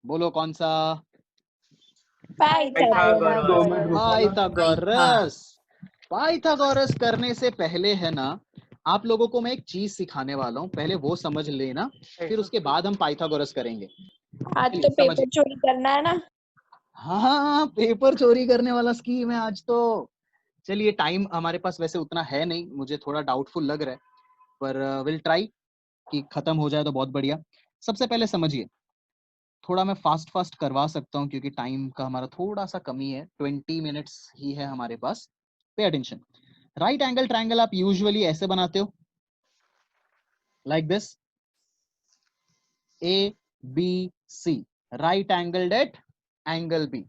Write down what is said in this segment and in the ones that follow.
बोलो कौन सा? पाइथागोरस। पाइथागोरस। पाइथागोरस करने से पहले है ना, आप लोगों को मैं एक चीज सिखाने वाला हूँ, पहले वो समझ लेना, फिर उसके बाद हम पाइथागोरस करेंगे। आज तो पेपर चोरी करना है ना? हाँ, पेपर चोरी करने वाला स्कीम है आज तो। चलिए, टाइम हमारे पास वैसे उतना है नहीं, मुझे थोड़ा डाउटफुल लग रहा है, पर विल ट्राई कि खत्म हो जाए तो बहुत बढ़िया। सबसे पहले समझिए, थोड़ा मैं फास्ट करवा सकता हूँ क्योंकि टाइम का हमारा थोड़ा सा कमी है, 20 मिनट्स ही है हमारे पास। Pay attention. Right angle triangle आप यूजुअली ऐसे बनाते हो, like this, A B C, right angled at angle B.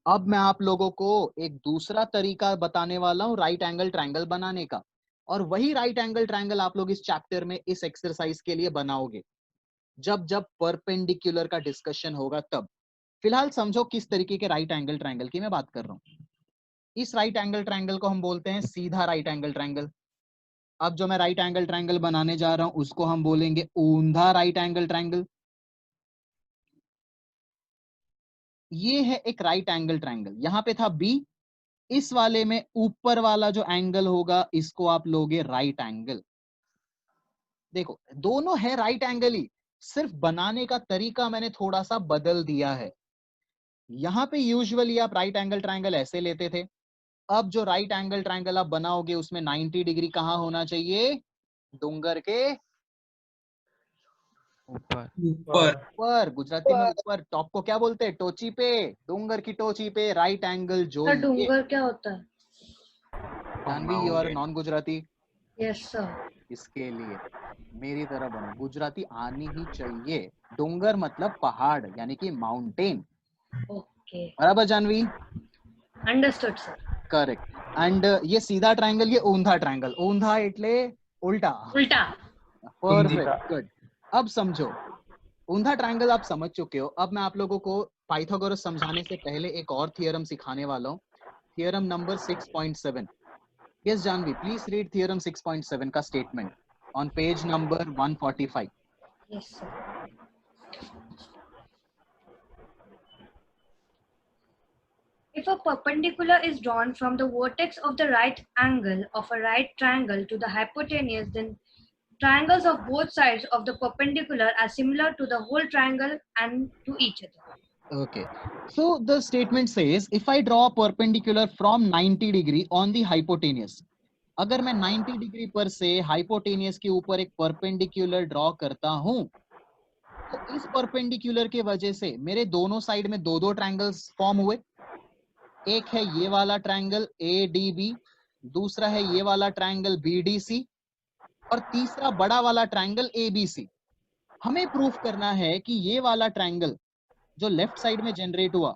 अब मैं आप लोगों को एक दूसरा तरीका बताने वाला हूं राइट एंगल ट्रायंगल बनाने का, और वही राइट एंगल ट्रायंगल आप लोग इस चैप्टर में इस एक्सरसाइज के लिए बनाओगे जब जब परपेंडिकुलर का डिस्कशन होगा तब। फिलहाल समझो किस तरीके के राइट एंगल ट्रायंगल की मैं बात कर रहा हूं। इस राइट एंगल ट्रायंगल को हम बोलते हैं सीधा राइट एंगल ट्रायंगल। अब जो मैं राइट एंगल ट्रायंगल बनाने जा रहा हूं उसको हम बोलेंगे ऊंधा राइट एंगल ट्रायंगल। ये है एक राइट एंगल ट्रायंगल, यहां पे था बी, इस वाले में ऊपर वाला जो एंगल होगा इसको आप लोगे राइट एंगल। देखो दोनों है राइट एंगल ही, सिर्फ बनाने का तरीका मैंने थोड़ा सा बदल दिया है। यहां पे यूजुअली आप राइट एंगल ट्रायंगल ऐसे लेते थे, अब जो राइट एंगल ट्रायंगल आप बनाओगे उसमें 90 डिग्री कहां होना चाहिए? डोंगर के ऊपर। गुजराती में ऊपर, टॉप को क्या बोलते हैं? टोची पे। डोंगर की टोची पे राइट एंगल जो ये। डूंगर क्या होता है? Janvi, you are non Gujarati. Yes sir. इसके लिए मेरी तरह बनो, गुजराती आनी ही चाहिए। डोंगर मतलब पहाड़, यानी कि माउंटेन। ओके, बराबर Janvi? Understood sir. Correct. And ये सीधा ट्रायंगल, ये ऊंधा ट्रायंगल। ऊंधा એટલે उल्टा। उल्टा। Perfect, good. अब समझो, ऊंधा ट्रायंगल आप समझ चुके हो। अब मैं आप लोगों को पाइथागोरस समझाने से पहले एक और थियरम सिखाने वाला हूँ, theorem number 6.7। Yes Janvi, please read theorem 6.7 का statement on page number 145। Yes sir. If a perpendicular is drawn from the vertex of the right angle of a right triangle to the hypotenuse, then triangles of both sides of the perpendicular are similar to the whole triangle and to each other. Okay, so the statement says if I draw a perpendicular from 90 degree on the hypotenuse, अगर मैं 90 degree पर से hypotenuse के ऊपर एक perpendicular draw करता हूं, तो इस परपेंडिकुलर के वजह से मेरे दोनों साइड में दो दो ट्रायंगल्स फॉर्म हुए। एक है ये वाला ट्रायंगल ADB, दूसरा है ये वाला ट्रायंगल BDC, और तीसरा बड़ा वाला ट्रायंगल ABC। हमें प्रूफ करना है कि ये वाला ट्रायंगल जो लेफ्ट साइड में जनरेट हुआ,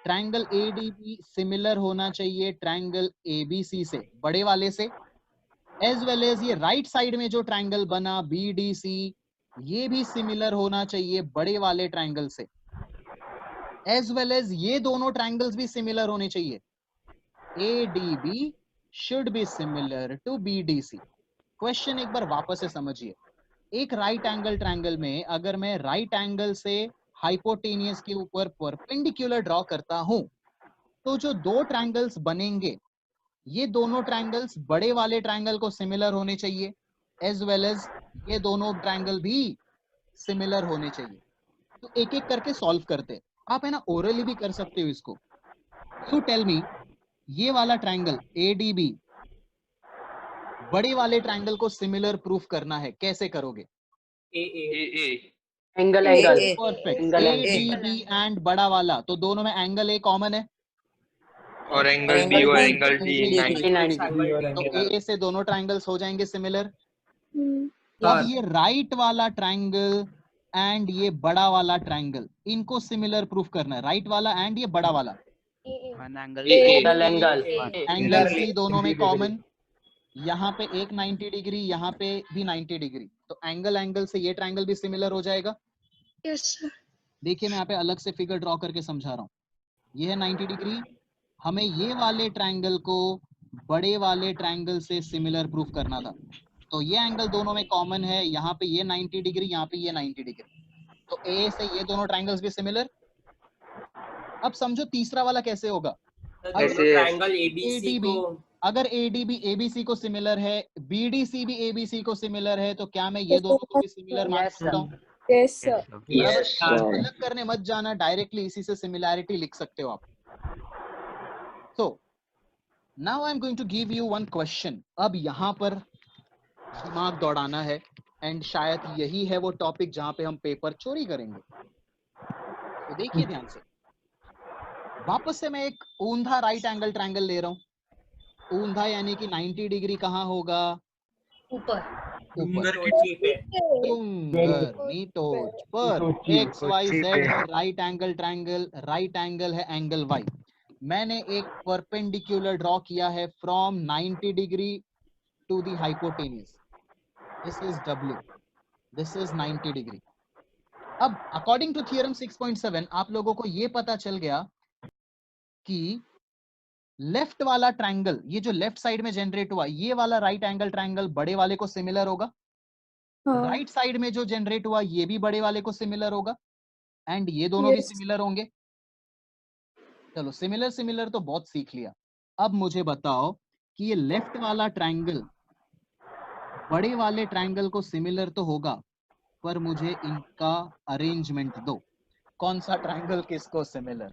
ट्रायंगल ADB सिमिलर होना चाहिए ट्रायंगल ABC से, बड़े वाले से, एज वेल एज ये राइट साइड में जो ट्रायंगल बना BDC, ये भी सिमिलर होना चाहिए बड़े वाले ट्रायंगल से, एज वेल एज ये दोनों ट्रायंगल्स भी सिमिलर होने चाहिए। ADB should be similar to BDC। Question एक बार वापस से समझिए, एक राइट एंगल ट्रायंगल में अगर मैं राइट एंगल से हाइपोटेनियस के ऊपर परपेंडिकुलर ड्रॉ करता हूं, तो जो दो ट्रायंगल्स बनेंगे, ये दोनों ट्रायंगल्स बड़े वाले ट्रायंगल को सिमिलर होने चाहिए, एज वेल एज ये दोनों ट्रायंगल भी सिमिलर होने चाहिए। तो एक एक करके सॉल्व करते, आप है ना ओरली भी कर सकते हो इसको। सो टेल मी, ये वाला ट्रायंगल ADB बड़े वाले ट्रायंगल को सिमिलर प्रूफ करना है, कैसे करोगे? एंगल परफेक्ट, ADB एंड बड़ा वाला, तो दोनों में एंगल A कॉमन है, और एंगल बी और एंगल डी 90। तो A से दोनों ट्रायंगल्स हो जाएंगे सिमिलर। अब ये राइट वाला ट्रायंगल एंड ये बड़ा वाला ट्रायंगल, इनको सिमिलर प्रूफ करना है, राइट वाला एंड ये बड़ा वाला। एंगल C दोनों में कॉमन, यहाँ पे एक 90 डिग्री, यहाँ पे भी 90 डिग्री, तो एंगल से ये ट्रायंगल भी सिमिलर हो जाएगा। Yes sir. देखिए मैं यहाँ पे अलग से फिगर ड्रॉ करके समझा रहा हूँ, ये है 90 डिग्री, हमें ये वाले ट्रायंगल को बड़े वाले ट्रायंगल से सिमिलर प्रूफ करना था, तो ये एंगल दोनों में कॉमन है, यहाँ पे ये 90 डिग्री, यहाँ पे ये 90 डिग्री, तो A से ये दोनों ट्रायंगल्स भी सिमिलर, अब समझो तीसरा वाला कैसे होगा। कैसे? ट्रायंगल एबीसी ADB को अगर ADB ABC को सिमिलर है, BDC भी ABC को सिमिलर है, तो क्या मैं ये दोनों को भी सिमिलर मान सकता हूँ? Yes, sir. बराबर। अलग करने मत जाना, डायरेक्टली इसी से सिमिलैरिटी लिख सकते हो आप। So now I am going to give you one question. अब यहाँ पर दिमाग दौड़ाना है, एंड शायद यही है वो टॉपिक जहां पे हम पेपर चोरी करेंगे। तो देखिए ध्यान से, वापस से मैं एक ऊंधा राइट एंगल ट्रायंगल ले रहा हूँ। ऊंधा यानी कि 90 डिग्री कहाँ होगा? ऊपर। ऊपर। नीचे पे डूंगर नीटोच पर एक्स वाई जेड है right angle triangle, right angle है एंगल वाई। मैंने एक परपेंडिकुलर ड्रॉ किया है from 90 degree to the hypotenuse. This is W, this is 90 degree. अब अकॉर्डिंग टू थ्योरम 6.7 आप लोगों को ये पता चल गया कि लेफ्ट वाला ट्रायंगल, ये जो लेफ्ट साइड में जनरेट हुआ, ये वाला राइट एंगल ट्रायंगल बड़े वाले को सिमिलर होगा। राइट साइड में जो जनरेट हुआ ये भी बड़े वाले को सिमिलर होगा, एंड ये दोनों भी सिमिलर होंगे। चलो सिमिलर सिमिलर तो बहुत सीख लिया। अब मुझे बताओ कि ये लेफ्ट वाला ट्रायंगल बड़े वाले ट्रायंगल को सिमिलर तो होगा, पर मुझे इनका अरेंजमेंट दो। कौन सा ट्रायंगल किसको सिमिलर?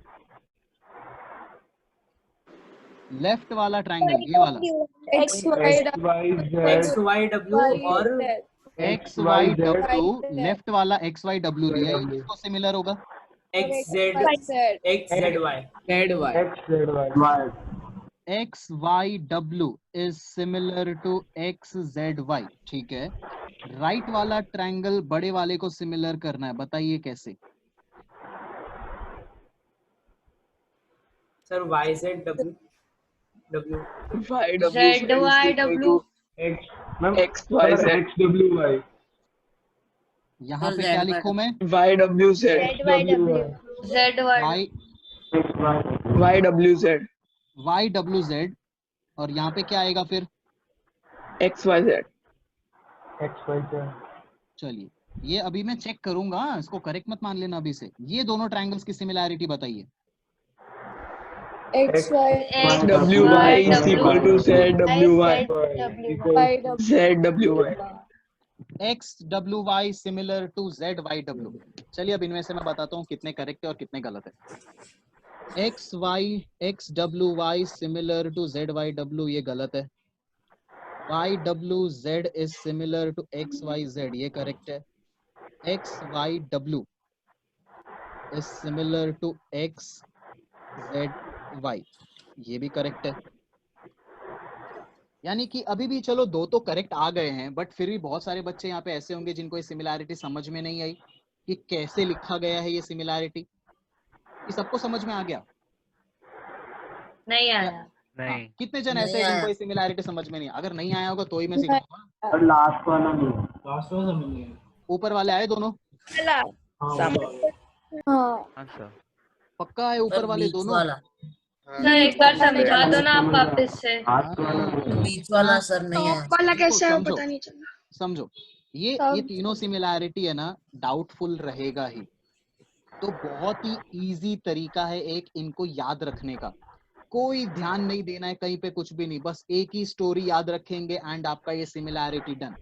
लेफ्ट वाला ट्रायंगल, ये वाला X, Y, X Y W और एक्स वाई डब्ल्यू, लेफ्ट वाला एक्स वाई डब्ल्यू दिया, ये किसको सिमिलर होगा? X Z X Z Y X Y W is similar to X Z Y. ठीक है, राइट वाला ट्रायंगल बड़े वाले को सिमिलर करना है, बताइए कैसे? Sir Y Z W W ZYW यहाँ पे क्या लिखूं मैं? ZYW वाई डब्ल्यू जेड, और यहाँ पे क्या आएगा फिर? चलिए ये अभी मैं चेक करूंगा, इसको करेक्ट मत मान लेना अभी से। ये दोनों ट्रायंगल्स की सिमिलैरिटी बताइए। X, Y, WY is equal to ZWY. ZWY. X W Y similar to Z Y W. चलिए अब इनमें से मैं बताता हूँ कितने करेक्ट है और कितने गलत है। X W Y similar to Z Y W, ये गलत है। Y W Z is similar to X Y Z, ये करेक्ट है। X Y W is similar to X Z Y, ये भी करेक्ट है। यानी कि अभी भी चलो दो तो करेक्ट आ गए हैं, बट फिर भी बहुत सारे बच्चे यहाँ पे ऐसे होंगे जिनको ये सिमिलैरिटी समझ में नहीं आई कि कैसे लिखा गया है ये सिमिलैरिटी। ये सबको समझ में आ गया? नहीं आया। हाँ, कितने जन ऐसे हैं जिनको ये सिमिलैरिटी समझ में नहीं? अगर नहीं आया होगा तो ही मैं सिखाऊंगा। लास्ट वाला नहीं, ऊपर वाले आए दोनों? हाँ, पक्का है ऊपर वाले दोनों? सर एक बार समझा दो ना आप वापस से। बीच वाला सर नहीं है। वाला कैसे है समझो, पता नहीं चला। समझो ये तीनों सिमिलैरिटी है ना, डाउटफुल रहेगा ही। तो बहुत ही इजी तरीका है एक इनको याद रखने का। कोई ध्यान नहीं देना है कहीं पे, कुछ भी नहीं, बस एक ही स्टोरी याद रखेंगे एंड आपका ये सिमिलैरिटी डन।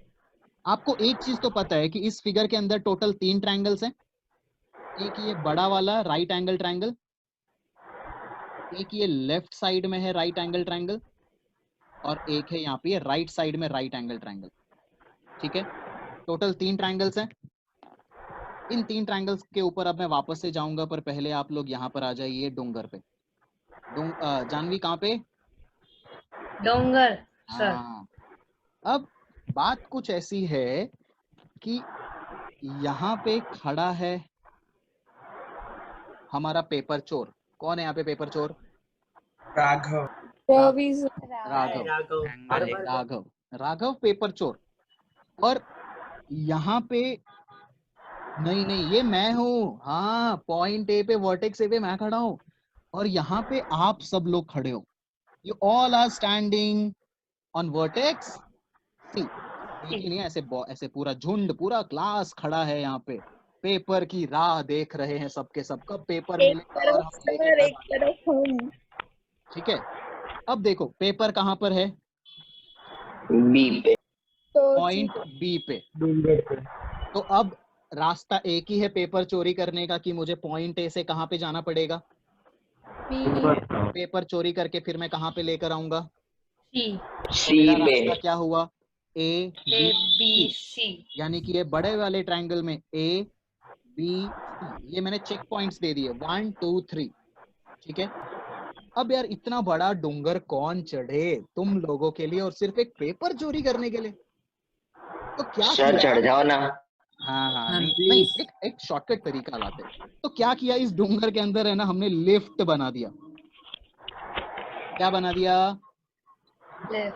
आपको एक चीज तो पता है कि इस फिगर के अंदर टोटल 3 ट्रायंगल्स हैं। एक ये बड़ा वाला राइट एंगल ट्रायंगल, एक ये लेफ्ट साइड में है राइट एंगल ट्रायंगल, और एक है यहाँ पे राइट साइड में राइट एंगल ट्रायंगल। ठीक है, टोटल 3 ट्रायंगल्स हैं। इन 3 ट्रायंगल्स के ऊपर अब मैं वापस से जाऊंगा, पर पहले आप लोग यहाँ पर आ जाइए डोंगर पे। जानवी कहाँ पे? डोंगर सर। हाँ, अब बात कुछ ऐसी है कि यहाँ पे खड़ा है हमारा पेपर चोर। कौन है यहाँ पे पेपर चोर? राघव राघव पेपर चोर। और यहाँ पे नहीं ये मैं हूँ। हाँ, पॉइंट ए पे वर्टेक्स ए पे मैं खड़ा हूँ, और यहाँ पे आप सब लोग खड़े हो। You all are standing on vertex C. नहीं ऐसे पूरा झुंड, पूरा क्लास खड़ा है यहाँ पे पेपर की राह देख रहे हैं सबके सब, कब पेपर एक मिलेगा और तरफ हम लेके सर, घर एक आएंगे। तरफ हम। ठीक है, अब देखो पेपर कहाँ पर है, बी पे। तो पॉइंट बी पे। डूंगर पे। तो अब रास्ता एक ही है पेपर चोरी करने का कि मुझे पॉइंट ए से कहाँ पे जाना पड़ेगा, पेपर चोरी करके फिर मैं कहाँ पे लेकर आऊंगा, सी तो सी मेरा पे। रास्ता क्या हुआ, ए ए बी बी सी, सी। यानी कि ये बड़े वाले ट्रायंगल में ए बी सी, ये मैंने चेक पॉइंट्स दे दिए 1 2 3। ठीक है, अब यार इतना बड़ा डूंगर कौन चढ़े तुम लोगों के लिए और सिर्फ एक पेपर चोरी करने के लिए, तो क्या सर किया। चढ़ जाओ ना। हाँ हाँ, हाँ, नहीं नहीं, please। एक शॉर्टकट तरीका लाते हैं। तो क्या किया, इस डूंगर के अंदर है ना हमने लिफ्ट बना दिया। क्या बना दिया,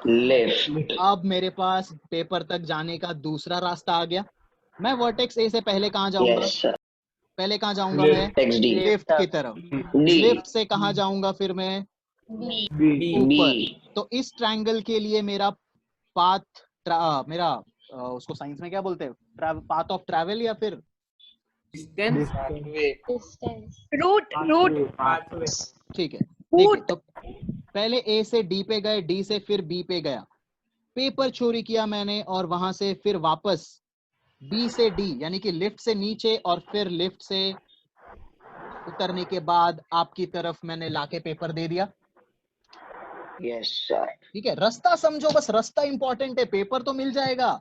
लेफ्ट। अब मेरे पास पेपर तक जाने का दूसरा रास्ता आ गया। मैं वर्टेक्स ए से पहले कहाँ जाऊंगा, यस सर। पहले कहाँ जाऊंगा मैं, एक्स डी। लिफ्ट की तरफ। डी। लिफ्ट से कहाँ जाऊंगा फिर मैं, बी बी। बी। ऊपर। तो इस ट्रायंगल के लिए मेरा पाथ मेरा उसको साइंस में क्या बोलते हैं, पाथ ऑफ ट्रैवल या फिर distance. Distance, route, route, pathway. ठीक है, देखिए तो पहले ए से डी पे गए, डी से फिर बी पे गया, पेपर चोरी किया मैंने और वहां से फिर वापस बी से डी यानी कि लिफ्ट से नीचे और फिर लिफ्ट से उतरने के बाद आपकी तरफ मैंने लाके पेपर दे दिया। Yes sir. ठीक है, रास्ता समझो, बस रास्ता इंपॉर्टेंट है, पेपर तो मिल जाएगा।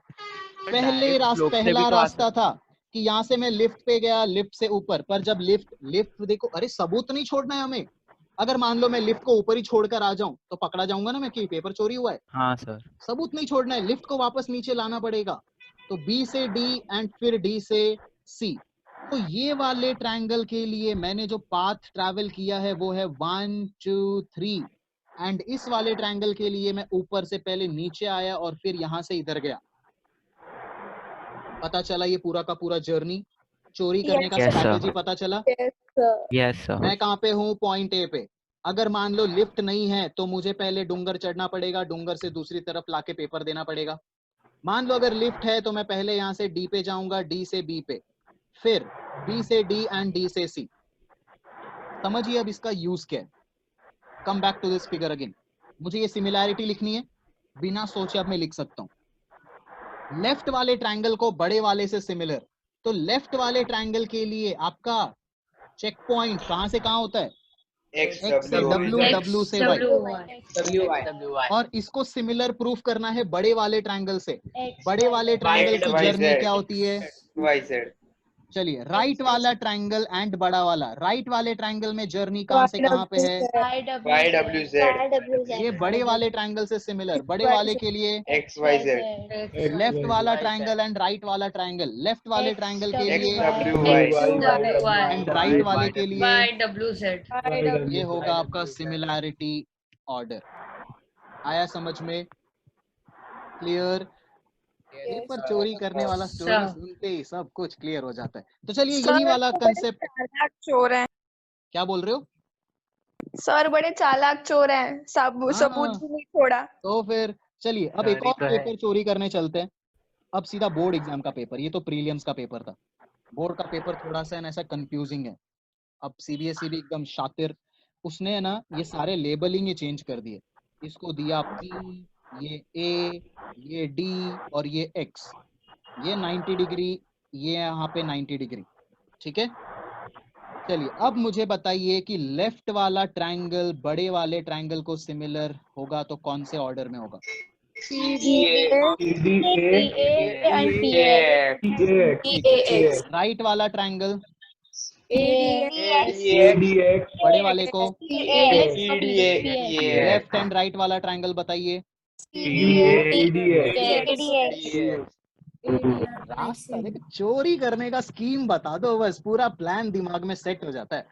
पहला रास्ता था कि यहाँ से मैं लिफ्ट पे गया, लिफ्ट से ऊपर, पर जब लिफ्ट देखो, अरे सबूत नहीं छोड़ना है हमें। अगर मान लो मैं लिफ्ट को ऊपर ही छोड़कर आ जाऊं तो पकड़ा जाऊंगा ना मैं कि पेपर चोरी हुआ है। हाँ सर। सबूत नहीं छोड़ना है, लिफ्ट को वापस नीचे लाना पड़ेगा। तो बी से डी एंड फिर डी से सी। तो ये वाले ट्रायंगल के लिए मैंने जो पाथ ट्रैवल किया है वो है 1 2 3, एंड इस वाले ट्रायंगल के लिए मैं ऊपर से पहले नीचे आया और फिर यहां से इधर गया। पता चला ये पूरा का पूरा जर्नी, चोरी करने का Yes, sir. स्ट्रैटेजी पता चला। Yes sir, yes sir. मैं कहाँ पे हूँ, पॉइंट ए पे। अगर मान लो लिफ्ट नहीं है तो मुझे पहले डूंगर चढ़ना पड़ेगा, डूंगर से दूसरी तरफ लाके पेपर देना पड़ेगा। मान लो अगर लिफ्ट है तो मैं पहले यहाँ से डी पे जाऊंगा, डी से बी पे, फिर बी से डी एंड डी से सी। समझिए अब इसका यूज क्या है। Come back to this figure again. मुझे ये सिमिलैरिटी लिखनी है, बिना सोचे अब मैं लिख सकता हूँ। लेफ्ट वाले ट्रायंगल को बड़े वाले से सिमिलर, तो लेफ्ट वाले ट्रायंगल के लिए आपका चेक पॉइंट कहां से कहां होता है, एक्स एक्स से डब्ल्यू, डब्ल्यू से वाई। W Y. और इसको सिमिलर प्रूफ करना है बड़े वाले ट्रायंगल से। बड़े वाले ट्रायंगल की वाई जर्नी जेड। क्या होती है, वाई जेड। चलिए राइट वाला ट्रायंगल एंड बड़ा वाला, राइट वाले ट्रायंगल में जर्नी कहां से कहां पे है, वाई डब्ल्यू जेड। ये बड़े वाले ट्रायंगल से सिमिलर। बड़े वाले के लिए एक्स वाई जेड। लेफ्ट वाला ट्रायंगल एंड राइट वाला ट्रायंगल, लेफ्ट वाले ट्रायंगल के एक्स लिए डब्ल्यू वाई। एंड राइट वाले के लिए वाई डब्ल्यू जेड। ये होगा आपका सिमिलैरिटी ऑर्डर। आया समझ में, क्लियर। पेपर चोरी करने वाला स्टोरी सुनते ही सब कुछ क्लियर हो जाता है। तो चलिए यही वाला कंसेप्ट। चालाक चोर हैं क्या बोल रहे हो सर, बड़े चालाक चोर हैं, सबूत भी नहीं छोड़ा। तो फिर चलिए अब एक और पेपर चोरी करने चलते हैं। अब सीधा बोर्ड एग्जाम का पेपर, ये तो प्रीलिम्स का पेपर था। बोर्ड का पेपर थोड़ा सा ऐसा कंफ्यूजिंग है। अब सीबीएसई भी एकदम शातिर, उसने है ना ये सारे लेबलिंग ही चेंज कर दिए। इसको दिया पी, ये ए, ये डी और ये एक्स, ये 90 डिग्री, ये यहाँ पे 90 डिग्री। ठीक है, चलिए अब मुझे बताइए कि लेफ्ट वाला ट्रायंगल बड़े वाले ट्रायंगल को सिमिलर होगा तो कौन से ऑर्डर में होगा, राइट वाला ट्रायंगल बड़े वाले को, लेफ्ट एंड राइट वाला ट्रायंगल बताइए। रास्ता देखो, चोरी करने का स्कीम बता दो बस, पूरा प्लान दिमाग में सेट हो जाता है।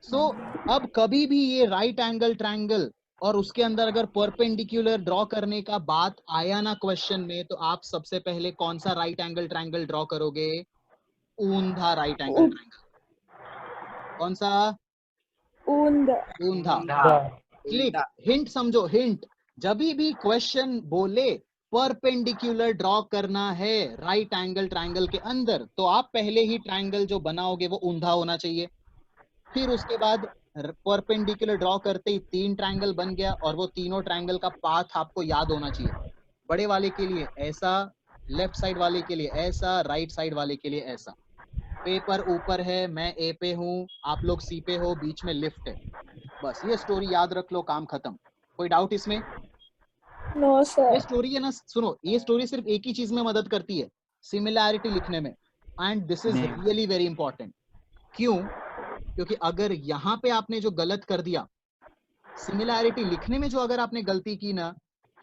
सो अब कभी भी ये राइट एंगल ट्रायंगल और उसके अंदर अगर परपेंडिकुलर ड्रॉ करने का बात आया ना क्वेश्चन में, तो आप सबसे पहले कौन सा राइट एंगल ट्रायंगल ड्रॉ करोगे, ऊंधा राइट एंगल ट्रायंगल। कौन सा, ऊंधा। क्लिक, हिंट समझो, हिंट। जब भी क्वेश्चन बोले परपेंडिकुलर ड्रॉ करना है राइट एंगल ट्रायंगल के अंदर, तो आप पहले ही ट्रायंगल जो बनाओगे वो ऊंधा होना चाहिए। फिर उसके बाद परपेंडिकुलर ड्रॉ करते ही 3 ट्रायंगल बन गया, और वो तीनों ट्रायंगल का पाथ आपको याद होना चाहिए। बड़े वाले के लिए ऐसा, लेफ्ट साइड वाले के लिए ऐसा, राइट साइड वाले के लिए ऐसा। पे पर ऊपर है, मैं ए पे हूँ, आप लोग सी पे हो, बीच में लिफ्ट है। बस ये स्टोरी याद रख लो, काम खत्म। कोई डाउट इसमें? नो ये सर। स्टोरी है ना, सुनो, ये स्टोरी सिर्फ एक ही चीज में मदद करती है, सिमिलैरिटी लिखने में, and this is really very important. क्यों? क्योंकि अगर यहाँ पे आपने जो गलत कर दिया, सिमिलैरिटी लिखने में जो अगर आपने गलती की ना,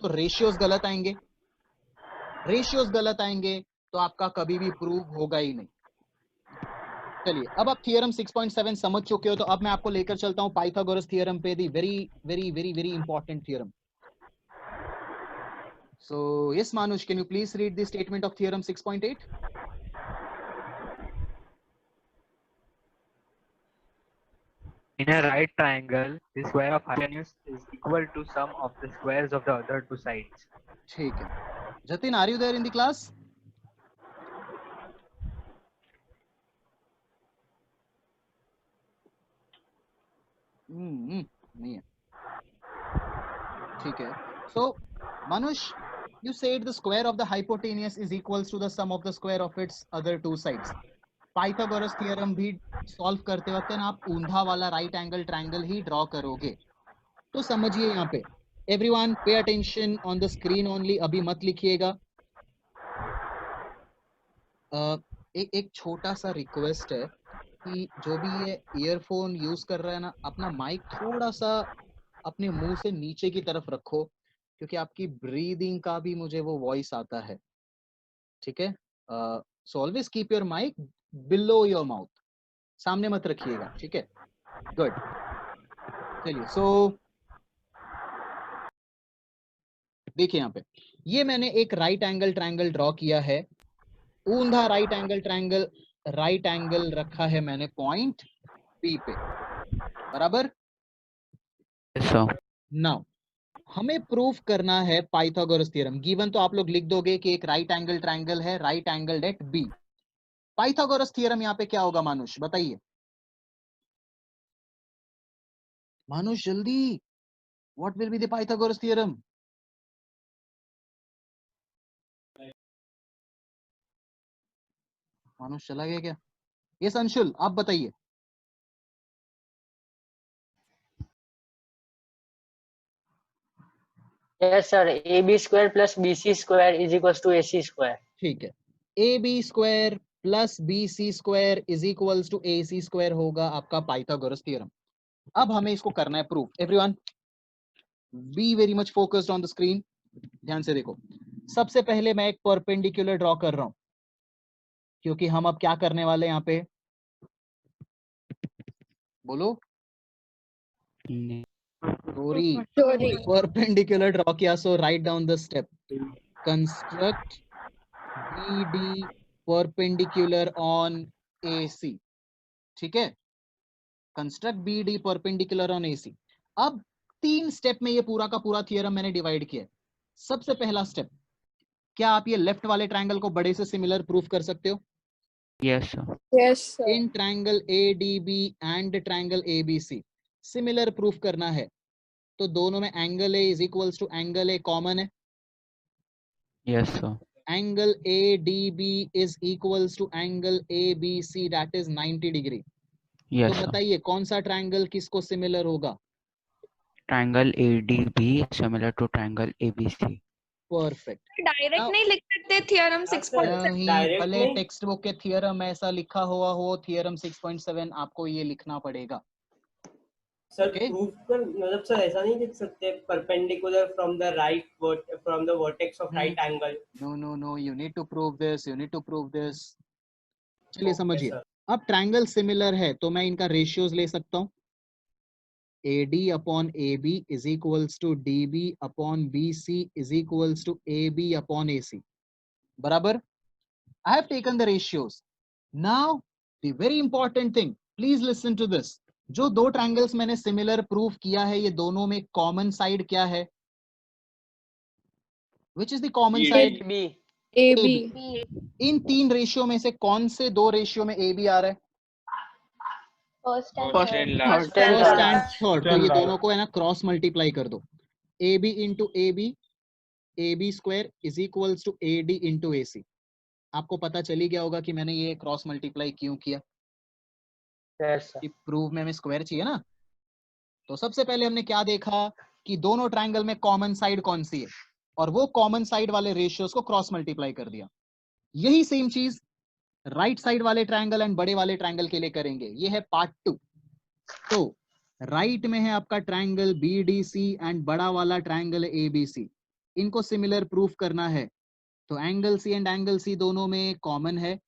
तो रेशियोज गलत आएंगे, रेशियोज गलत आएंगे तो आपका कभी भी प्रूव होगा ही नहीं। चलिए, अब आप थियरम 6.7 समझ चुके हो, तो अब मैं आपको लेकर चलता हूं पाइथागोरस थ्योरम पे, दी very very very very important theorem. So yes, Manush, can you please read the statement of theorem 6.8? In a right triangle, the square of hypotenuse is equal to sum of the squares of the other two sides. ठीक है। Jatin, are you there in the class? नहीं है। ठीक है। So Manush, you said the square of the hypotenuse is equals to the sum of the square of its other two sides. Pythagoras theorem भी solve करते वक्त ना आप ऊंधा वाला राइट एंगल ट्रायंगल ही ड्रॉ करोगे। तो समझिए यहाँ पे, everyone pay attention on the screen only, अभी मत लिखिएगा। एक छोटा सा रिक्वेस्ट है कि जो भी ये ईयरफोन यूज कर रहा है ना, अपना माइक थोड़ा सा अपने मुंह से नीचे की तरफ रखो, क्योंकि आपकी ब्रीदिंग का भी मुझे वो वॉइस आता है। ठीक है? So always keep your mic below your mouth, सामने मत रखिएगा। ठीक है? गुड। चलिए, सो देखिए यहाँ पे, ये मैंने एक राइट एंगल ट्रायंगल ड्रॉ किया है, ऊंधा right angle triangle, right angle रखा है मैंने पॉइंट पी पे, बराबर? नाउ हमें प्रूफ करना है पाइथागोरस थ्योरम। गिवन तो आप लोग लिख दोगे कि एक राइट एंगल ट्रायंगल है, right angle at B. Pythagoras theorem यहाँ पे क्या होगा मानुष, बताइए मानुष जल्दी, what will be the Pythagoras theorem? Manush चला गया क्या? ये अंशुल, आप बताइए। Yes, sir. AB square plus BC square is equals to AC square. ठीक है, A B square plus B C square is equals to A C square होगा आपका पाइथागोरस थ्योरम। अब हमें इसको करना है proof. Everyone be very much focused on the screen, ध्यान से देखो। सबसे पहले मैं एक परपेंडिकुलर ड्रॉ कर रहा हूं, क्योंकि हम अब क्या करने वाले हैं यहाँ पे, बोलो। सॉरी, परपेंडिकुलर ड्रॉ किया, so write down the step. Construct BD perpendicular on AC। ठीक है? Construct BD perpendicular on AC। अब 3 स्टेप में ये पूरा का पूरा थियरम मैंने डिवाइड किया। सबसे पहला स्टेप, क्या आप ये लेफ्ट वाले ट्रायंगल को बड़े से सिमिलर प्रूफ कर सकते हो? Yes, sir. Yes sir. In triangle ADB and triangle ABC similar proof करना है, तो दोनों में angle A is equals to angle A common है। Yes, sir. एंगल ADB is equals to angle ABC, that is 90 degree. Yes, तो sir. बताइए कौन सा ट्रायंगल किसको सिमिलर होगा? Triangle ADB similar to triangle ABC. Perfect. Direct नहीं लिख सकते थियरम 6.7? Direct भले नहीं। टेक्स्ट बुक के थियरम ऐसा लिखा हुआ हो, थियरम 6.7 आपको ये लिखना पड़ेगा। Sir Okay. प्रूफ कर, मतलब सर ऐसा नहीं लिख सकते perpendicular from the right, from the vertex of right angle. No no no, you need to prove this, you need to prove this. चलिए Okay, समझिए, sir. अब ट्रायंगल सिमिलर है तो मैं इनका रेशियोज ले सकता हूँ। AD upon AB is equals to DB upon BC is equals to AB upon AC, बराबर? I have taken the ratios. Now the very important thing, please listen to this. जो दो ट्रायंगल्स मैंने similar proof किया है, ये दोनों में common side क्या है? Which is the common side? B. AB. इन तीन रेशियो में से कौन से दो रेशियो में ए बी आ रहा है? First and First third. and last. First and first last. And third, तो ये दोनों को है ना क्रॉस मल्टीप्लाई कर दो। A B into A B square is equals to A D into A C. आपको पता चली गया होगा कि मैंने ये क्रॉस मल्टीप्लाई क्यों किया, Yes, sir. कि प्रूफ में हमें स्क्वायर चाहिए ना। तो सबसे पहले हमने क्या देखा कि दोनों ट्रायंगल में कॉमन साइड कौन सी है, और वो कॉमन साइड वाले रेशियोज को क्रॉस मल्टीप्लाई कर दिया। यही सेम चीज राइट साइड वाले ट्रायंगल एंड बड़े वाले ट्रायंगल के लिए करेंगे। ये है पार्ट 2। तो राइट में है आपका ट्रायंगल BDC एंड बड़ा वाला ट्रायंगल ABC। इनको सिमिलर प्रूफ करना है, तो angle C and angle C दोनों में कॉमन है।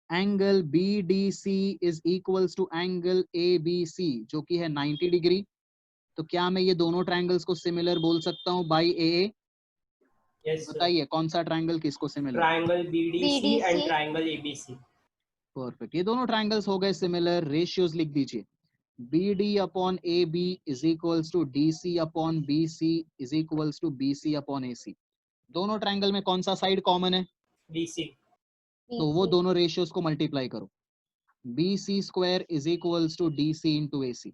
Angle BDC is equals to angle ABC जो कि है 90 डिग्री। तो क्या मैं ये दोनों ट्रायंगल्स को सिमिलर बोल सकता हूं बाय AA? Yes, sir. बताइए कौन सा ट्रायंगल किसको similar? Triangle BDC BDC. and triangle ABC. Perfect, ये दोनों ट्रायंगल्स हो गए सिमिलर। रेशियोज लिख दीजिए, BD upon AB is equals to DC upon BC is equals to BC upon AC। दोनों ट्रायंगल में कौन सा साइड कॉमन है? BC. तो वो दोनों रेशियोज को मल्टीप्लाई करो। BC square is equals to DC into AC।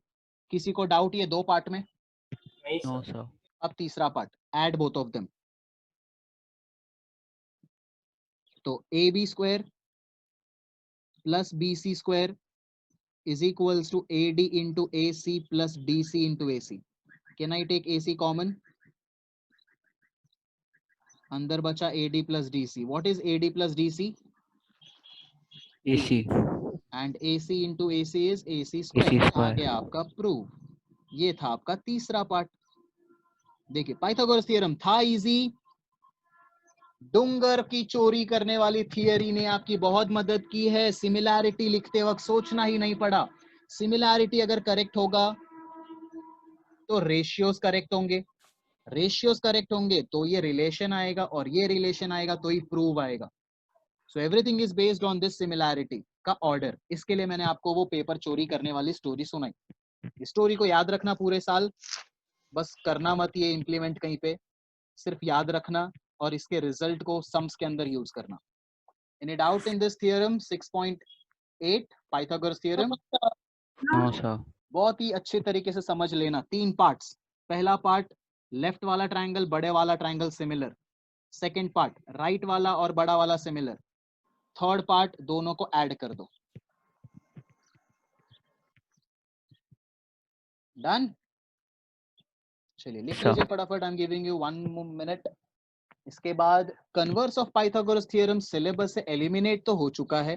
किसी को डाउट ये दो पार्ट में? नहीं No, sir. sir. अब तीसरा part, add both of them. तो AB square plus BC square is equals to AD into AC plus DC into AC. Can I take AC common? अंदर बचा AD plus DC. What is AD plus DC? AC. And AC into AC is AC square. AC uh square. गया आपका proof. ये था आपका तीसरा part. देखिए Pythagoras theorem था इजी। डूंगर की चोरी करने वाली थियरी ने आपकी बहुत मदद की है। सिमिलैरिटी लिखते वक्त सोचना ही नहीं पड़ा। सिमिलैरिटी अगर करेक्ट होगा तो रेशियोज करेक्ट होंगे, रेशियोज करेक्ट होंगे तो ये रिलेशन आएगा, और ये रिलेशन आएगा तो ही प्रूव आएगा। So everything is based on this similarity का ऑर्डर। इसके लिए मैंने आपको वो पेपर चोरी करने वाली स्टोरी सुनाई। इस स्टोरी को याद रखना पूरे साल, बस करना मत ये इंप्लीमेंट कहीं पे, सिर्फ याद रखना और इसके रिजल्ट को सम्स के अंदर यूज करना। Any doubt in this theorem 6.8 Pythagoras theorem? No, sir. बहुत ही अच्छे तरीके से समझ लेना। 3 पार्ट्स। पहला पार्ट, लेफ्ट वाला ट्रायंगल बड़े वाला triangle similar. Second part, right वाला और बड़ा वाला सिमिलर। थर्ड पार्ट, दोनों को ऐड कर दो। डन? चलिए लिख Sure. लीजिए फटाफट। I am giving you 1 minute. इसके बाद converse of Pythagoras theorem syllabus से एलिमिनेट तो हो चुका है,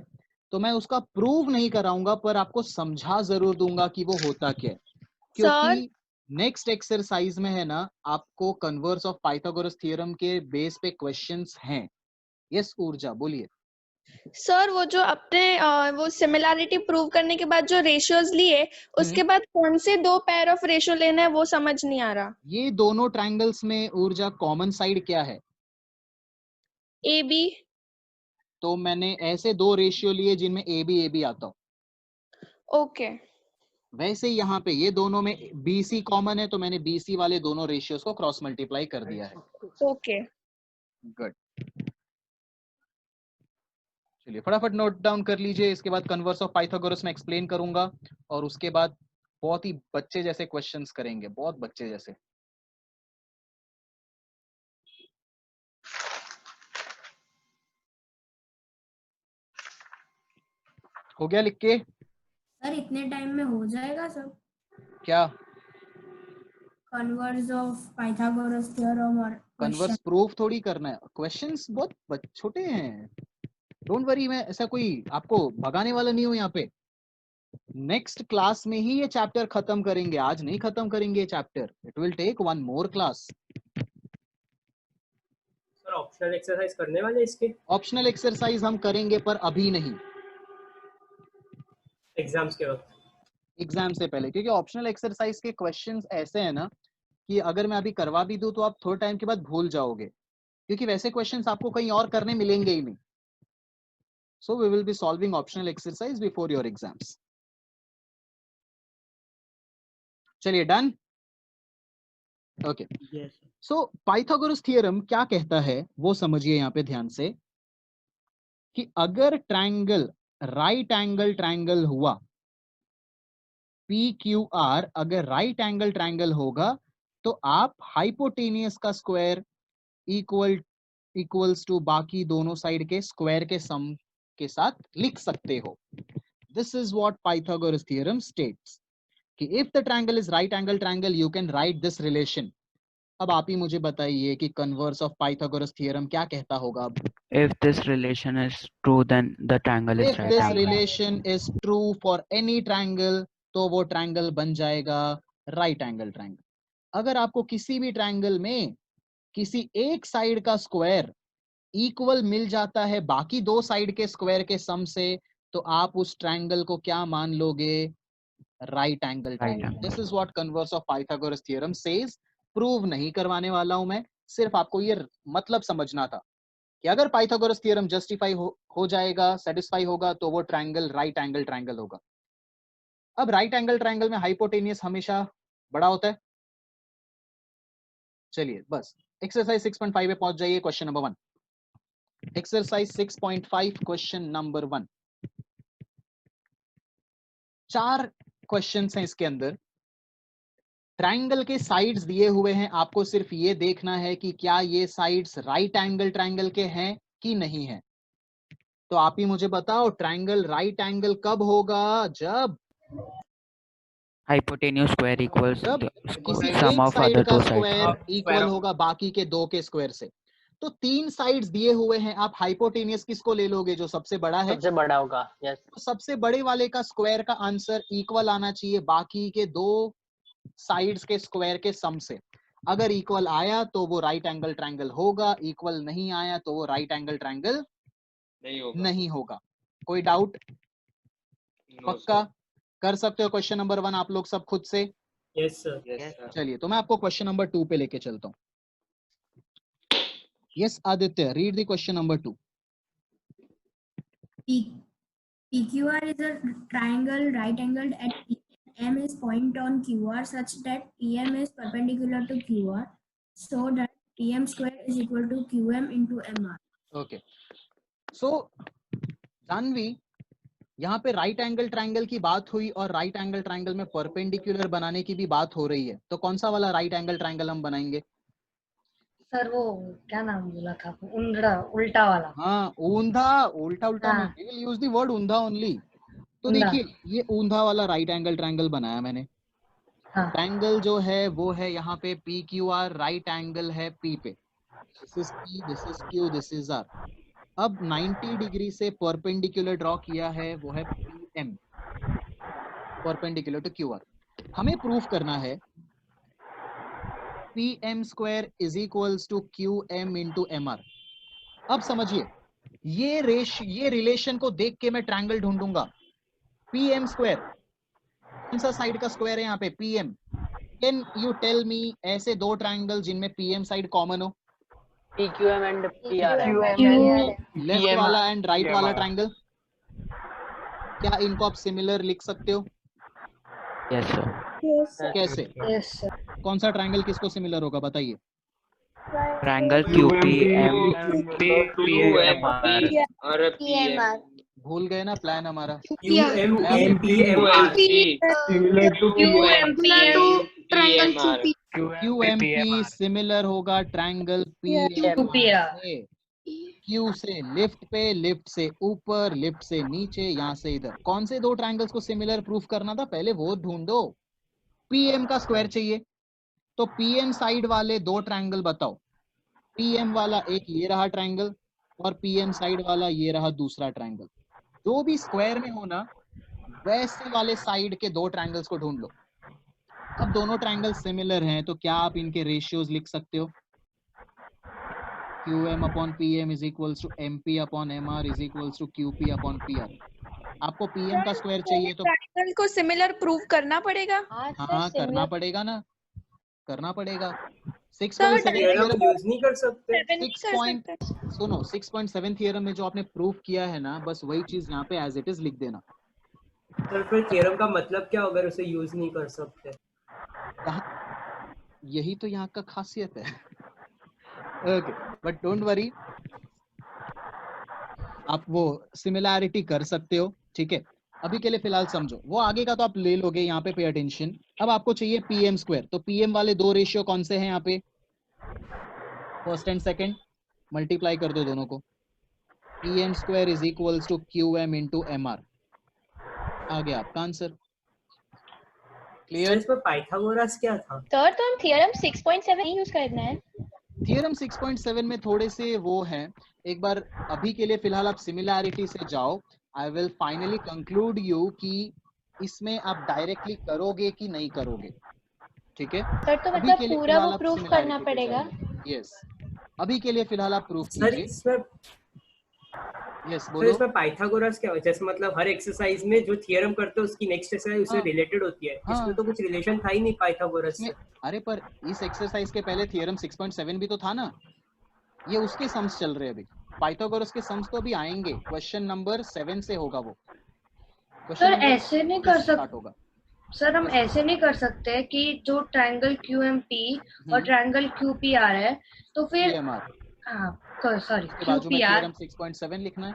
तो मैं उसका प्रूव नहीं कराऊंगा, पर आपको समझा जरूर दूंगा कि वो होता क्या है। क्योंकि नेक्स्ट एक्सरसाइज में है ना, आपको कन्वर्स ऑफ पाइथागोरस थ्योरम के बेस पे क्वेश्चंस हैं। यस ऊर्जा बोलिए। सर वो जो आपने वो सिमिलैरिटी प्रूव करने के बाद जो रेशियोज लिए, उसके बाद कौन से दो पेयर ऑफ रेशियो लेना है वो समझ नहीं आ रहा। ये दोनों ट्रायंगल्स में ऊर्जा कॉमन साइड क्या है? AB। तो मैंने ऐसे दो रेशियो लिए जिनमें ए बी आता हो। ओके। वैसे यहाँ पे ये दोनों में BC कॉमन है, तो मैंने BC वाले दोनों रेशियोज को क्रॉस मल्टीप्लाई कर दिया है। ओके। गुड। चलिए फटाफट नोट डाउन कर लीजिए। इसके बाद कन्वर्स ऑफ पाइथागोरस में एक्सप्लेन करूंगा, और उसके बाद बहुत ही बच्चे जैसे क्वेश्चंस करेंगे, बहुत बच्चे जैसे। हो गया लिख के? सर इतने टाइम में हो जाएगा सब? क्या कन्वर्स ऑफ पाइथागोरस थ्योरम और कन्वर्स प्रूफ थोड़ी करना है, क्वेश्चंस बहुत छोटे हैं। डोंट वरी, मैं ऐसा कोई आपको भगाने वाला नहीं हूं यहाँ पे। नेक्स्ट क्लास में ही ये चैप्टर खत्म करेंगे, आज नहीं खत्म करेंगे ये chapter. It will take 1 more class. Sir optional exercise करने वाले इसके? ऑप्शनल एक्सरसाइज हम करेंगे पर अभी नहीं, एग्जाम्स के वक्त, एग्जाम से पहले। क्योंकि ऑप्शनल एक्सरसाइज के क्वेश्चंस ऐसे हैं ना कि अगर मैं अभी करवा भी दूं तो आप थोड़े टाइम के बाद भूल जाओगे, क्योंकि वैसे क्वेश्चंस आपको कहीं और करने मिलेंगे ही नहीं। So we will be solving optional exercise before your exams. चलिए done. Okay, Yes. So Pythagoras theorem क्या कहता है वो समझिए यहाँ पे ध्यान से, कि अगर ट्रायंगल राइट एंगल ट्रायंगल हुआ, PQR अगर राइट एंगल ट्रायंगल होगा, तो आप हाइपोटेनियस का स्क्वायर इक्वल्स टू बाकी दोनों साइड के स्क्वायर के सम के साथ लिख सकते हो. This is what Pythagoras theorem states, कि if the triangle is right angle triangle you can write this relation. अब आप ही मुझे बताइए कि कन्वर्स ऑफ पाइथागोरस थ्योरम क्या कहता होगा. अब If this relation is true, then the triangle is if right this angle. Relation is true for any triangle, तो वो ट्रायंगल बन जाएगा राइट एंगल ट्रायंगल. अगर आपको किसी भी ट्रायंगल में किसी एक साइड का स्क्वायर इक्वल मिल जाता है बाकी दो साइड के स्क्वायर के सम से, तो आप उस ट्रायंगल को क्या मान लोगे, right angle triangle. angle. This is what converse of Pythagoras theorem says. Prove नहीं करवाने वाला हूं मैं, सिर्फ आपको ये मतलब समझना था कि अगर पाइथागोरस थ्योरम जस्टिफाई हो जाएगा, सेटिस्फाई होगा, तो वो ट्रायंगल राइट एंगल ट्रायंगल होगा. अब राइट एंगल ट्रायंगल में हाइपोटेनियस हमेशा बड़ा होता है. चलिए बस एक्सरसाइज 6.5 पे पहुंच जाइए. Question number 1, exercise 6.5 question number 1. 4 questions हैं इसके अंदर. ट्रायंगल के साइड्स दिए हुए हैं, आपको सिर्फ ये देखना है कि क्या ये साइड्स राइट एंगल ट्रायंगल के हैं कि नहीं है. तो आप ही मुझे बताओ, ट्रायंगल राइट एंगल कब होगा, जब Hypotenuse square equals जब the किसी sum एक of साइड other का two sides. स्क्वायर इक्वल होगा बाकी के दो के स्क्वायर से. तो 3 साइड्स दिए हुए हैं, आप हाइपोटेनियस किसको ले लोगे, जो सबसे बड़ा है. सबसे बड़ा होगा. यस. तो सबसे बड़े वाले का स्क्वायर का आंसर इक्वल आना चाहिए बाकी के दो साइड्स के स्क्वायर के सम से. अगर इक्वल आया तो वो राइट एंगल ट्रायंगल होगा, इक्वल नहीं आया तो वो राइट एंगल ट्रायंगल नहीं होगा. कोई डाउट? पक्का कर सकते हो क्वेश्चन नंबर 1 आप लोग सब खुद से. Yes, sir. चलिए तो मैं आपको क्वेश्चन नंबर 2 पे लेके चलता हूँ. Yes Aditya, read the question number 2. PQR is a triangle right angled at P and M is point on QR such that PM is perpendicular to QR, so that PM square is equal to QM into MR. Okay, so Janvi, यहाँ पे right angle triangle की बात हुई और right angle triangle में perpendicular बनाने की भी बात हो रही है. तो कौन सा वाला राइट एंगल ट्रायंगल हम बनाएंगे? सर वो क्या नाम बोला था आपने, उल्टा वाला. हाँ, ऊंधा. उल्टा हाँ. नहीं, we will use the word ऊंधा ओनली. तो ऊंधा. देखिए, ये ऊंधा वाला राइट एंगल ट्रायंगल बनाया मैंने. हाँ. ट्रायंगल जो है वो है यहाँ पे PQR, राइट एंगल है P पे. This is P, this is Q, this is R. अब 90 डिग्री से परपेंडिकुलर ड्रॉ किया है, वो है PM, परपेंडिकुलर टू QR. हमें प्रूफ करना है PM square is equals to QM into MR. अब समझिए, ये रिलेशन को देख के मैं ट्रायंगल ढूंढूंगा. PM स्क्वायर कौन सा साइड का स्क्वायर है यहाँ पे, PM. Can you tell me ऐसे दो ट्रायंगल जिनमें PM साइड कॉमन हो? PQM and PR. लेफ्ट वाला एंड राइट वाला ट्रायंगल. क्या इनको आप सिमिलर लिख सकते हो? Yes, sir. कैसे? Yes sir. कौन सा ट्रायंगल किसको सिमिलर होगा बताइए? Triangle QPM. और PM. भूल गए ना प्लान हमारा. QMP सिमिलर होगा ट्रायंगल PMR से. Q से लिफ्ट से ऊपर, लिफ्ट से नीचे, यहाँ से इधर. कौन से दो ट्रायंगल्स को सिमिलर प्रूफ करना था, पहले वो ढूंढो. PM का स्क्वायर चाहिए, तो PM साइड वाले दो ट्रायंगल बताओ. PM वाला एक ये रहा ट्रायंगल और PM साइड वाला ये रहा दूसरा ट्रायंगल. जो भी स्क्वायर में हो ना, वैसे वाले साइड के दो ट्रायंगल्स को ढूंढ लो. अब दोनों ट्रायंगल सिमिलर हैं, तो क्या आप इनके रेशियोज लिख सकते हो? QM upon PM is equals to MP upon MR is equals to QP upon PR. आपको PM का स्क्वायर चाहिए तो ट्रायंगल को सिमिलर प्रूव करना पड़ेगा. हाँ करना पड़ेगा ना, करना पड़ेगा. 6.7 थ्योरम यूज नहीं कर सकते. 6.7 थ्योरम में जो आपने प्रूफ किया है ना, बस वही चीज यहाँ पे एज इट इज लिख देना. सर फिर थ्योरम का मतलब क्या अगर उसे यूज नहीं कर सकते? यही तो यहाँ का खासियत है। ओके, बट डोंट वरी, आप वो सिमिलैरिटी कर सकते हो, ठीक है। अभी के लिए फिलहाल समझो, वो आगे का तो आप ले लोगे, यहाँ पे पे अटेंशन। अब आपको चाहिए पीएम स्क्वायर, तो पीएम वाले दो रेशियो कौन से हैं यहाँ पे, फर्स्ट एंड सेकंड, मल्टीप्लाई कर दो दोनों को। PM square is equals to Q M into M R, आ गया आपका आंसर। Sir clear? इसमें पाइथागोरस क्या था? सर तो हम थ्योरम 6.7 यूज करना है। थियरम 6.7 में थोड़े से वो हैं, एक बार अभी के लिए फिलहाल आप सिमिलैरिटी से जाओ। I will finally conclude you कि इसमें आप डायरेक्टली करोगे कि नहीं करोगे, ठीक है। सर तो अभी मतलब के लिए पूरा फिलहाल वो आप प्रूफ सिमिलैरिटी करना पे पड़ेगा। जाइए। यस, अभी के लिए फिलहाल आप प्रूफ सर कीजिए। इसमें यस सर बोलो। इसमें पाइथागोरस क्या, जैसे मतलब हर एक्सरसाइज में जो थियरम करते हैं उसकी नेक्स्ट एक्सरसाइज उससे हाँ, रिलेटेड होती है। हाँ। इसमें तो कुछ रिलेशन था ही नहीं पाइथागोरस इसमें, से। अरे पर इस एक्सरसाइज के पहले थियरम 6.7 भी तो था ना, ये उसके सम्स चल रहे हैं अभी। पाइथागोरस के सम्स तो अभी आएंगे, क्वेश्चन नंबर 7 से होगा वो। सर ऐसे नहीं कर स्टार्ट होगा। सर हम Yes. ऐसे नहीं कर सकते कि जो ट्रायंगल QMP और ट्रायंगल QPR है तो फिर PMR, हाँ सॉरी उसके बाजू में QPR। थियरम 6.7 लिखना है।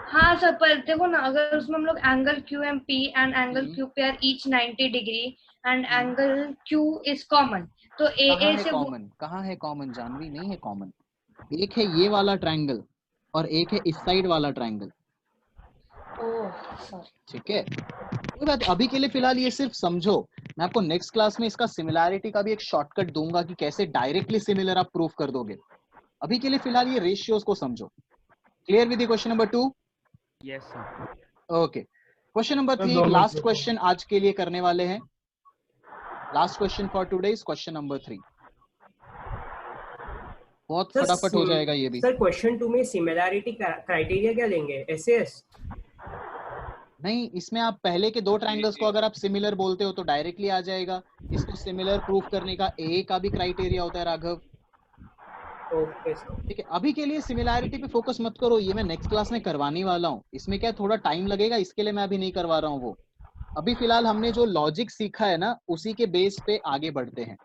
हाँ सर, पर देखो ना, अगर उसमें हम लोग angle QMP and angle hmm. QPR each 90 degree and angle Q is common, तो कहाँ AA है से कॉमन, कहाँ है कॉमन जानवी, नहीं है कॉमन। एक है ये वाला ट्रायंगल और एक है इस साइड वाला ट्रायंगल, ठीक है। कोई बात, अभी के लिए फिलहाल ये सिर्फ समझो। मैं आपको नेक्स्ट क्लास में इसका सिमिलैरिटी का भी एक शॉर्टकट दूंगा कि कैसे डायरेक्टली सिमिलर आप प्रूफ कर दोगे। अभी के लिए फिलहाल ये रेशियोज को समझो। Clear with question number 2? Yes sir. Okay, question number 3 last question आज के लिए करने वाले हैं। Last question for today is question number 3। बहुत फटाफट हो जाएगा ये भी। सर क्वेश्चन 2 में सिमिलैरिटी क्राइटेरिया क्या लेंगे, एसएस? नहीं, इसमें आप पहले के दो ट्रायंगल्स को अगर आप सिमिलर बोलते हो तो डायरेक्टली आ जाएगा। इसको सिमिलर प्रूफ करने का ए का भी क्राइटेरिया होता है राघव। ओके सर, ठीक है, अभी के लिए सिमिलैरिटी पे फोकस मत करो, ये मैं नेक्स्ट क्लास में करवाने वाला हूँ। इसमें क्या थोड़ा टाइम लगेगा, इसके लिए मैं अभी नहीं करवा रहा हूँ वो। अभी फिलहाल हमने जो लॉजिक सीखा है ना, उसी के बेस पे आगे बढ़ते हैं।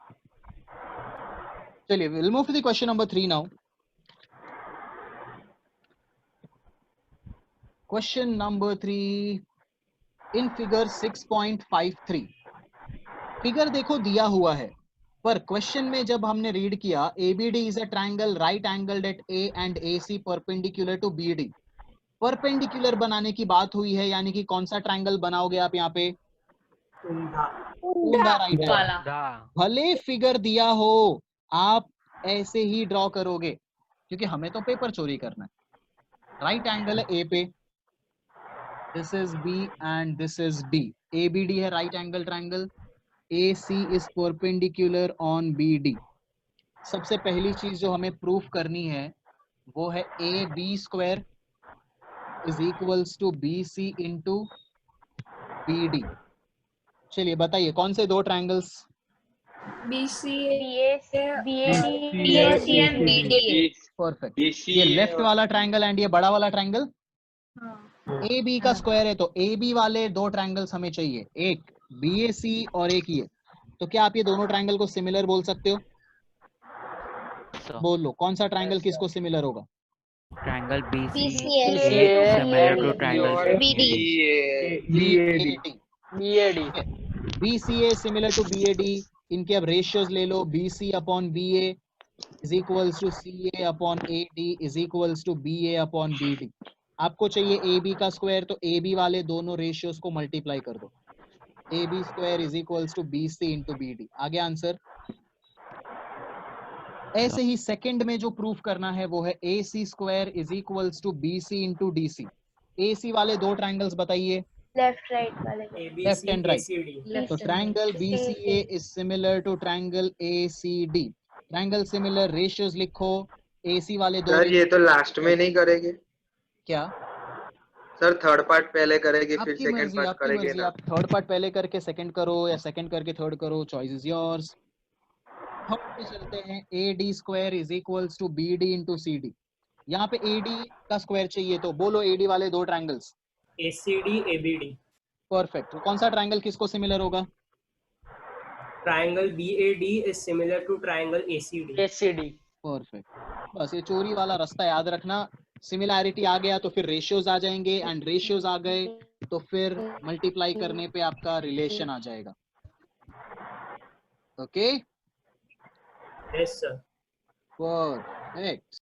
चलिए, will move to the question number 3 now. Question number 3 in figure 6.53। Figure देखो दिया हुआ है, पर क्वेश्चन में जब हमने रीड किया ABD is a triangle right angled at A and AC perpendicular to BD। Perpendicular बनाने की बात हुई है, यानी कि कौन सा ट्रायंगल बनाओगे आप यहाँ पे? ऊंधा राइट एंगल। भले फिगर दिया हो, आप ऐसे ही ड्रॉ करोगे, क्योंकि हमें तो पेपर चोरी करना है। राइट एंगल है A पे, this is B and this is D। ABD है right angle triangle, AC is perpendicular on BD। सबसे पहली चीज जो हमें प्रूफ करनी है वो है AB square is equals to BC into BD। चलिए बताइए कौन से दो triangles? BAC and BD। Perfect. ये लेफ्ट वाला ट्रायंगल एंड ये बड़ा वाला ट्रायंगल AB का स्क्वायर है, तो AB वाले दो ट्रायंगल्स हमें चाहिए, एक BAC और एक ये। तो क्या आप ये दोनों ट्रायंगल को सिमिलर बोल सकते हो? बोल लो, कौन सा ट्रायंगल किसको सिमिलर होगा? Triangle BCA similar to triangle BAD। BCA similar to BAD। इनके अब रेशियोज ले लो, BC upon BA is equals to CA upon AD is equals to BA upon BD। आपको चाहिए AB का स्क्वायर, तो AB वाले दोनों रेशियोज को मल्टीप्लाई कर दो। AB square is equals to BC into BD। आगे आंसर। ऐसे ही सेकंड में जो प्रूफ करना है वो है AC square is equals to BC into DC। AC वाले दो ट्रायंगल्स बताइए, लेफ्ट राइट वाले। Left and right. तो triangle BCA is similar to triangle ACD। Triangle similar, ratios लिखो। AC वाले दो सर ये तो लास्ट में नहीं करेंगे क्या? सर, थर्ड पार्ट पहले करेंगे फिर आपकी सेकंड मर्जी, पार्ट आपकी करेंगे मर्जी। ना। आप थर्ड पार्ट पहले करके सेकंड करो या सेकंड करके थर्ड करो, चॉइस इज योर्स। थर्ड पे चलते हैं। AD square is equals to BD into CD। यहाँ पे AD का स्क्वायर चाहिए, तो बोलो AD वाले दो ट्रायंगल्स। ACD ABD। परफेक्ट। तो कौन सा ट्रायंगल किसको सिमिलर होगा? triangle BAD is similar to triangle ACD. ACD. Perfect. बस ये चोरी वाला रास्ता याद रखना। सिमिलैरिटी आ गया तो फिर रेशियोज आ जाएंगे, एंड रेशियोज आ गए तो फिर मल्टीप्लाई करने पे आपका रिलेशन आ जाएगा। Okay, Yes, sir. परफेक्ट।